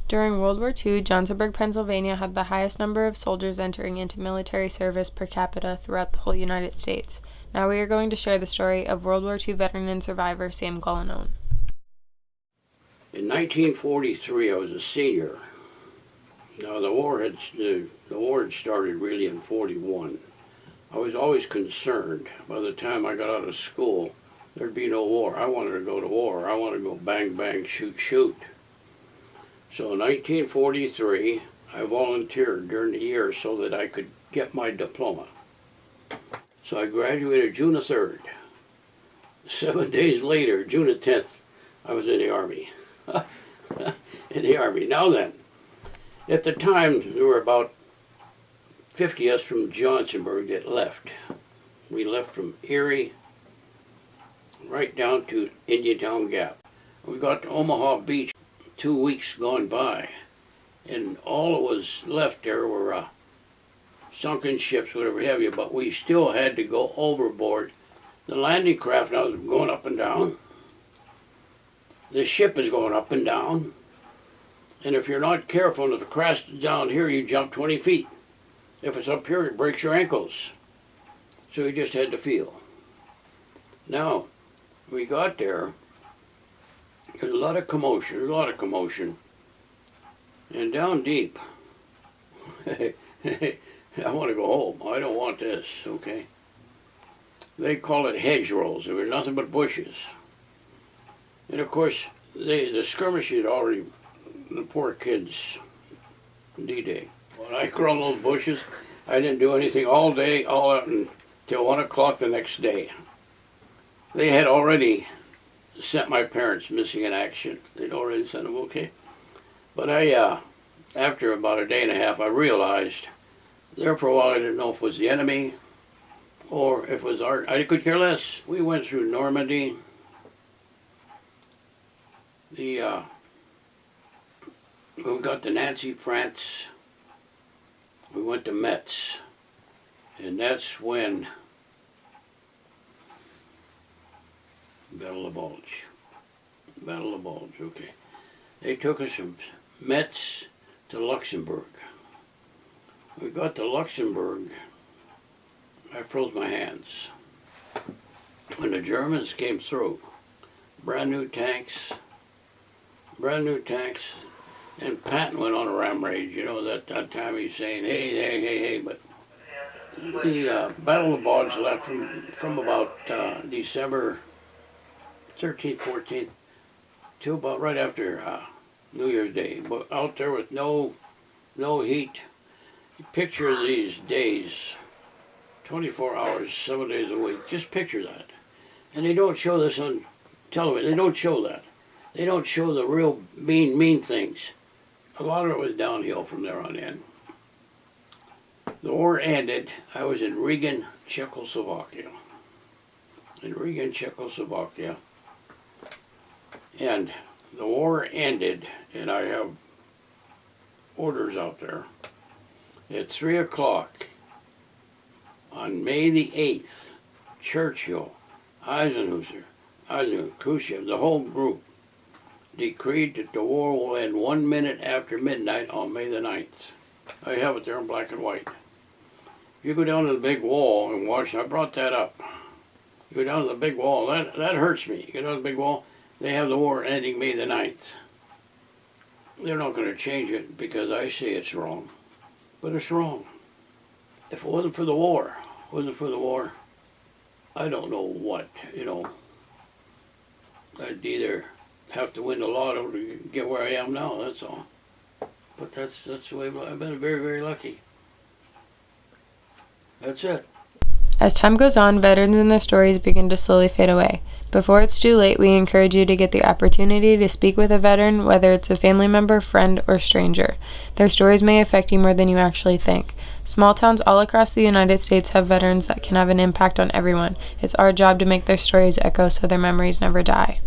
During World War II, Johnsonburg, Pennsylvania had the highest number of soldiers entering into military service per capita throughout the whole United States. Now we are going to share the story of World War II veteran and survivor Sam Golinon. In 1943, I was a senior. Now the war had started really in 41. I was always concerned by the time I got out of school there'd be no war. I wanted to go to war. I wanted to go bang, bang, shoot, shoot. So in 1943, I volunteered during the year so that I could get my diploma. So I graduated June the 3rd. 7 days later, June the 10th, I was in the Army. In the Army. Now then, at the time, there were about 50 of us from Johnsonburg that left. We left from Erie right down to Indiantown Gap. We got to Omaha Beach 2 weeks gone by, and all that was left there were sunken ships, whatever have you, but we still had to go overboard. The landing craft now was going up and down. The ship is going up and down. And if you're not careful, if the crash is down here, you jump 20 feet. If it's up here, it breaks your ankles. So you just had to feel. Now, we got there. There's a lot of commotion, And down deep, I want to go home. I don't want this, okay? They call it hedgerows. There were nothing but bushes. And of course, the skirmish had already, the poor kids, D-Day. When I crawled those bushes, I didn't do anything all day, all out until 1 o'clock the next day. They had already sent my parents missing in action. They'd already sent them, okay? But after about a day and a half, I realized, there for a while I didn't know if it was the enemy or if it was I could care less. We went through Normandy. We got to Nancy, France. We went to Metz. And that's when Battle of the Bulge, okay. They took us from Metz to Luxembourg. We got to Luxembourg, I froze my hands. When the Germans came through, brand new tanks, and Patton went on a rampage, you know, that time he's saying, hey, but the Battle of the Bulge left from about December 13th, 14th, to about right after New Year's Day, but out there with no heat. Picture these days, 24 hours, 7 days a week. Just picture that. And they don't show this on television. They don't show that. They don't show the real mean things. A lot of it was downhill from there on in. The war ended. I was in Riga, Czechoslovakia. And the war ended, and I have orders out there. At 3 o'clock on May the 8th, Churchill, Eisenhower, Khrushchev, the whole group, decreed that the war will end 1 minute after midnight on May the 9th. I have it there in black and white. You go down to the big wall and watch, I brought that up. You go down to the big wall, that hurts me. You go down to the big wall, they have the war ending May the 9th. They're not going to change it because I say it's wrong. But it's wrong. If it wasn't for the war, I don't know what, you know. I'd either have to win the lotto to get where I am now, that's all. But that's the way I've been very, very lucky. That's it. As time goes on, veterans and their stories begin to slowly fade away. Before it's too late, we encourage you to get the opportunity to speak with a veteran, whether it's a family member, friend, or stranger. Their stories may affect you more than you actually think. Small towns all across the United States have veterans that can have an impact on everyone. It's our job to make their stories echo so their memories never die.